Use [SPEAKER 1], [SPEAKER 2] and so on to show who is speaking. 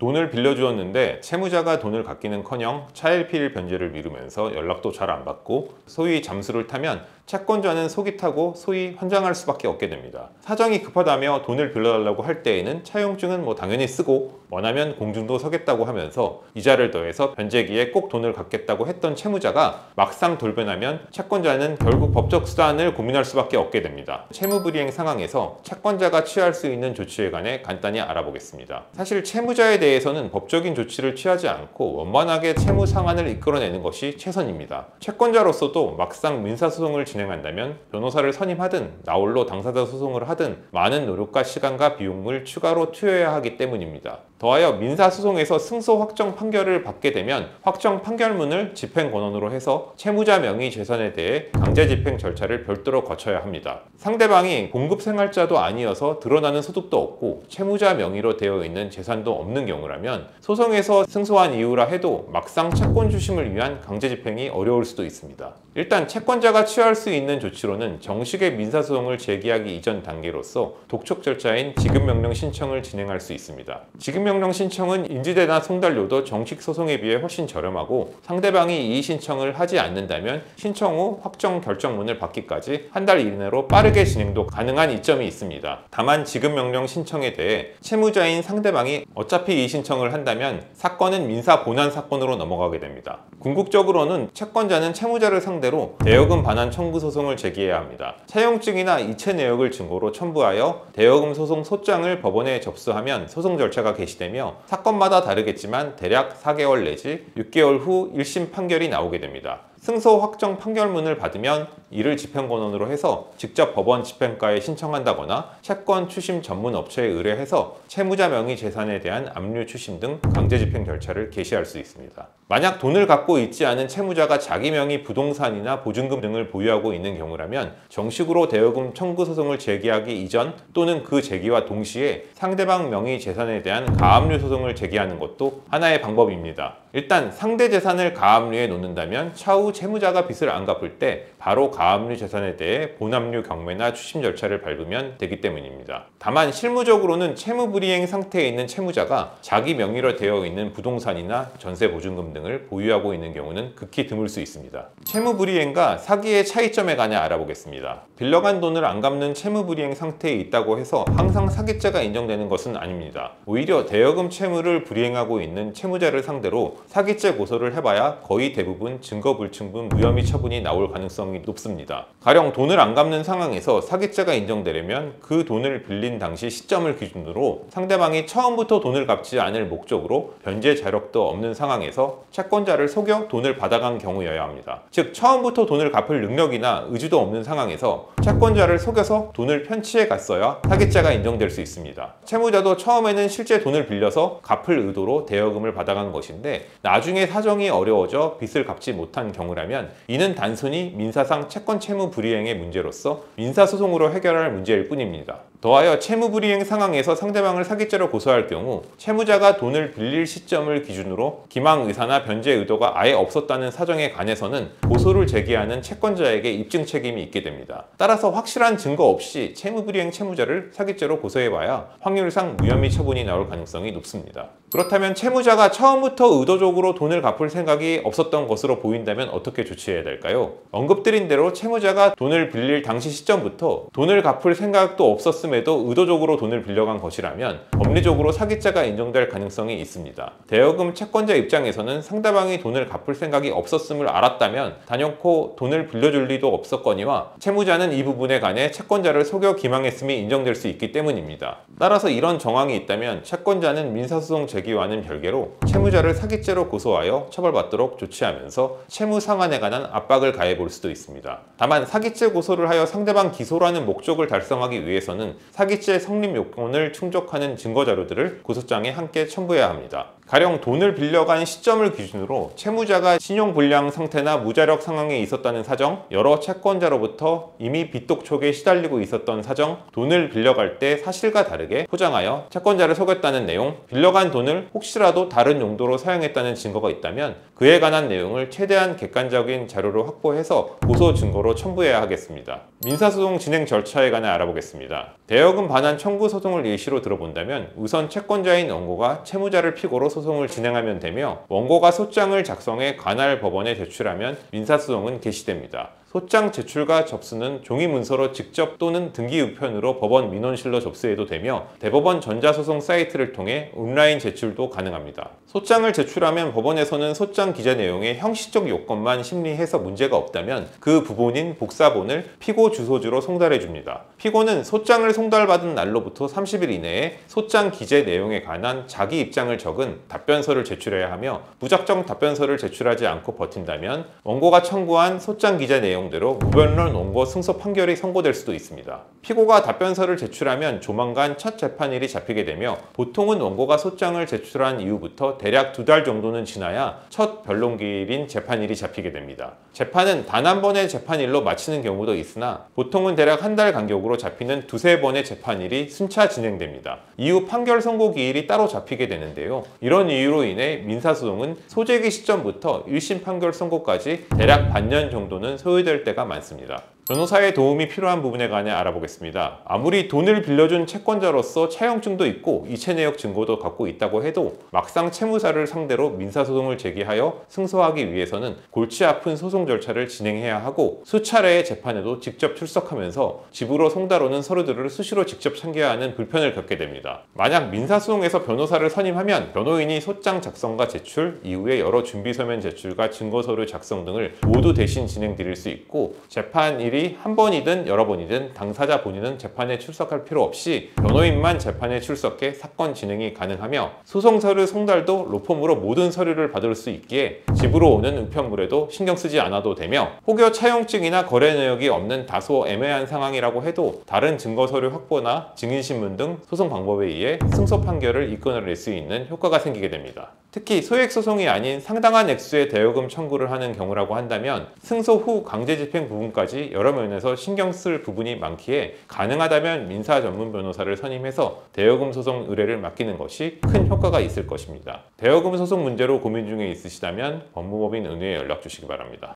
[SPEAKER 1] 돈을 빌려주었는데 채무자가 돈을 갚기는커녕 차일피일 변제를 미루면서 연락도 잘 안 받고 소위 잠수를 타면 채권자는 속이 타고 소위 환장할 수밖에 없게 됩니다. 사정이 급하다며 돈을 빌려달라고 할 때에는 차용증은 당연히 쓰고 원하면 공증도 서겠다고 하면서 이자를 더해서 변제기에 꼭 돈을 갚겠다고 했던 채무자가 막상 돌변하면 채권자는 결국 법적 수단을 고민할 수밖에 없게 됩니다. 채무불이행 상황에서 채권자가 취할 수 있는 조치에 관해 간단히 알아보겠습니다. 사실 채무자에 대해서는 법적인 조치를 취하지 않고 원만하게 채무 상환을 이끌어내는 것이 최선입니다. 채권자로서도 막상 민사소송을 진행한다면 변호사를 선임하든 나홀로 당사자 소송을 하든 많은 노력과 시간과 비용을 추가로 투여해야 하기 때문입니다. 더하여 민사소송에서 승소 확정 판결을 받게 되면 확정 판결문을 집행권원으로 해서 채무자 명의 재산에 대해 강제집행 절차를 별도로 거쳐야 합니다. 상대방이 공급생활자도 아니어서 드러나는 소득도 없고 채무자 명의로 되어 있는 재산도 없는 경우라면 소송에서 승소한 이유라 해도 막상 채권 주심을 위한 강제집행이 어려울 수도 있습니다. 일단 채권자가 취할 수 있는 조치로는 정식의 민사소송을 제기하기 이전 단계로서 독촉 절차인 지급명령 신청을 진행할 수 있습니다. 지급명령 신청은 인지대나 송달료도 정식 소송에 비해 훨씬 저렴하고 상대방이 이 신청을 하지 않는다면 신청 후 확정 결정문을 받기까지 한 달 이내로 빠르게 진행도 가능한 이점이 있습니다. 다만 지급명령 신청에 대해 채무자인 상대방이 어차피 이 신청을 한다면 사건은 민사 본안 사건으로 넘어가게 됩니다. 궁극적으로는 채권자는 채무자를 상대로 대여금 반환 청구 소송을 제기해야 합니다. 차용증이나 이체 내역을 증거로 첨부하여 대여금 소송 소장을 법원에 접수하면 소송 절차가 개시되며 사건마다 다르겠지만 대략 4개월 내지 6개월 후 1심 판결이 나오게 됩니다. 승소 확정 판결문을 받으면 이를 집행권원으로 해서 직접 법원 집행과에 신청한다거나 채권 추심 전문 업체에 의뢰해서 채무자 명의 재산에 대한 압류 추심 등 강제 집행 절차를 개시할 수 있습니다. 만약 돈을 갖고 있지 않은 채무자가 자기 명의 부동산이나 보증금 등을 보유하고 있는 경우라면 정식으로 대여금 청구 소송을 제기하기 이전 또는 그 제기와 동시에 상대방 명의 재산에 대한 가압류 소송을 제기하는 것도 하나의 방법입니다. 일단 상대 재산을 가압류에 놓는다면 차후 채무자가 빚을 안 갚을 때 바로 가압류 재산에 대해 본압류 경매나 추심 절차를 밟으면 되기 때문입니다. 다만 실무적으로는 채무불이행 상태에 있는 채무자가 자기 명의로 되어 있는 부동산이나 전세 보증금 등을 보유하고 있는 경우는 극히 드물 수 있습니다. 채무불이행과 사기의 차이점에 관해 알아보겠습니다. 빌려간 돈을 안 갚는 채무불이행 상태에 있다고 해서 항상 사기죄가 인정되는 것은 아닙니다. 오히려 대여금 채무를 불이행하고 있는 채무자를 상대로 사기죄 고소를 해봐야 거의 대부분 증거불충분 무혐의 처분이 나올 가능성이 높습니다. 가령 돈을 안 갚는 상황에서 사기죄가 인정되려면 그 돈을 빌린 당시 시점을 기준으로 상대방이 처음부터 돈을 갚지 않을 목적으로 변제 자력도 없는 상황에서 채권자를 속여 돈을 받아간 경우여야 합니다. 즉 처음부터 돈을 갚을 능력이나 의지도 없는 상황에서 채권자를 속여서 돈을 편취해 갔어야 사기죄가 인정될 수 있습니다. 채무자도 처음에는 실제 돈을 빌려서 갚을 의도로 대여금을 받아간 것인데 나중에 사정이 어려워져 빚을 갚지 못한 경우라면 이는 단순히 민사상 채권 채무 불이행의 문제로서 민사소송으로 해결할 문제일 뿐입니다. 더하여 채무불이행 상황에서 상대방을 사기죄로 고소할 경우 채무자가 돈을 빌릴 시점을 기준으로 기망 의사나 변제 의도가 아예 없었다는 사정에 관해서는 고소를 제기하는 채권자에게 입증 책임이 있게 됩니다. 따라서 확실한 증거 없이 채무불이행 채무자를 사기죄로 고소해봐야 확률상 무혐의 처분이 나올 가능성이 높습니다. 그렇다면 채무자가 처음부터 의도적으로 돈을 갚을 생각이 없었던 것으로 보인다면 어떻게 조치해야 될까요? 언급드린 대로 채무자가 돈을 빌릴 당시 시점부터 돈을 갚을 생각도 없었음에도 의도적으로 돈을 빌려간 것이라면 법리적으로 사기죄가 인정될 가능성이 있습니다. 대여금 채권자 입장에서는 상대방이 돈을 갚을 생각이 없었음을 알았다면 단연코 돈을 빌려줄 리도 없었거니와 채무자는 이 부분에 관해 채권자를 속여 기망했음이 인정될 수 있기 때문입니다. 따라서 이런 정황이 있다면 채권자는 민사소송 제기와는 별개로 채무자를 사기죄로 고소하여 처벌받도록 조치하면서 채무 상환에 관한 압박을 가해볼 수도 있습니다. 다만 사기죄 고소를 하여 상대방 기소라는 목적을 달성하기 위해서는 사기죄 성립 요건을 충족하는 증거 자료들을 고소장에 함께 첨부해야 합니다. 가령 돈을 빌려간 시점을 기준으로 채무자가 신용불량 상태나 무자력 상황에 있었다는 사정, 여러 채권자로부터 이미 빚독촉에 시달리고 있었던 사정, 돈을 빌려갈 때 사실과 다르게 포장하여 채권자를 속였다는 내용, 빌려간 돈을 혹시라도 다른 용도로 사용했다는 증거가 있다면 그에 관한 내용을 최대한 객관적인 자료로 확보해서 고소 증거로 첨부해야 하겠습니다. 민사소송 진행 절차에 관해 알아보겠습니다. 대여금 반환 청구 소송을 예시로 들어본다면 우선 채권자인 원고가 채무자를 피고로 소송을 진행하면 되며, 원고가 소장을 작성해 관할 법원에 제출하면 민사소송은 개시됩니다. 소장 제출과 접수는 종이 문서로 직접 또는 등기 우편으로 법원 민원실로 접수해도 되며, 대법원 전자소송 사이트를 통해 온라인 제출도 가능합니다. 소장을 제출하면 법원에서는 소장 기재 내용의 형식적 요건만 심리해서 문제가 없다면 그 부본인 복사본을 피고 주소지로 송달해 줍니다. 피고는 소장을 송달받은 날로부터 30일 이내에 소장 기재 내용에 관한 자기 입장을 적은 답변서를 제출해야 하며, 무작정 답변서를 제출하지 않고 버틴다면 원고가 청구한 소장 기재 내용대로 무변론 원고 승소 판결이 선고될 수도 있습니다. 피고가 답변서를 제출하면 조만간 첫 재판일이 잡히게 되며, 보통은 원고가 소장을 제출한 이후부터 대략 2달 정도는 지나야 첫 변론기일인 재판일이 잡히게 됩니다. 재판은 단 한 번의 재판일로 마치는 경우도 있으나 보통은 대략 한 달 간격으로 잡히는 2~3번의 재판일이 순차 진행됩니다. 이후 판결 선고 기일이 따로 잡히게 되는데요. 이런 이유로 인해 민사소송은 소재기 시점부터 1심 판결 선고까지 대략 반년 정도는 소요될 때가 많습니다. 변호사의 도움이 필요한 부분에 관해 알아보겠습니다. 아무리 돈을 빌려준 채권자로서 차용증도 있고 이체 내역 증거도 갖고 있다고 해도 막상 채무사를 상대로 민사소송을 제기하여 승소하기 위해서는 골치 아픈 소송 절차를 진행해야 하고, 수차례의 재판에도 직접 출석하면서 집으로 송달오는 서류들을 수시로 직접 챙겨야 하는 불편을 겪게 됩니다. 만약 민사소송에서 변호사를 선임하면 변호인이 소장 작성과 제출, 이후에 여러 준비서면 제출과 증거서류 작성 등을 모두 대신 진행드릴 수 있고, 재판일이 한 번이든 여러 번이든 당사자 본인은 재판에 출석할 필요 없이 변호인만 재판에 출석해 사건 진행이 가능하며, 소송 서류 송달도 로펌으로 모든 서류를 받을 수 있기에 집으로 오는 우편물에도 신경 쓰지 않아도 되며, 혹여 차용증이나 거래 내역이 없는 다소 애매한 상황이라고 해도 다른 증거 서류 확보나 증인신문 등 소송 방법에 의해 승소 판결을 이끌어낼 수 있는 효과가 생기게 됩니다. 특히 소액 소송이 아닌 상당한 액수의 대여금 청구를 하는 경우라고 한다면 승소 후 강제 집행 부분까지 여러 면에서 신경 쓸 부분이 많기에, 가능하다면 민사 전문 변호사를 선임해서 대여금 소송 의뢰를 맡기는 것이 큰 효과가 있을 것입니다. 대여금 소송 문제로 고민 중에 있으시다면 법무법인 은혜에 연락 주시기 바랍니다.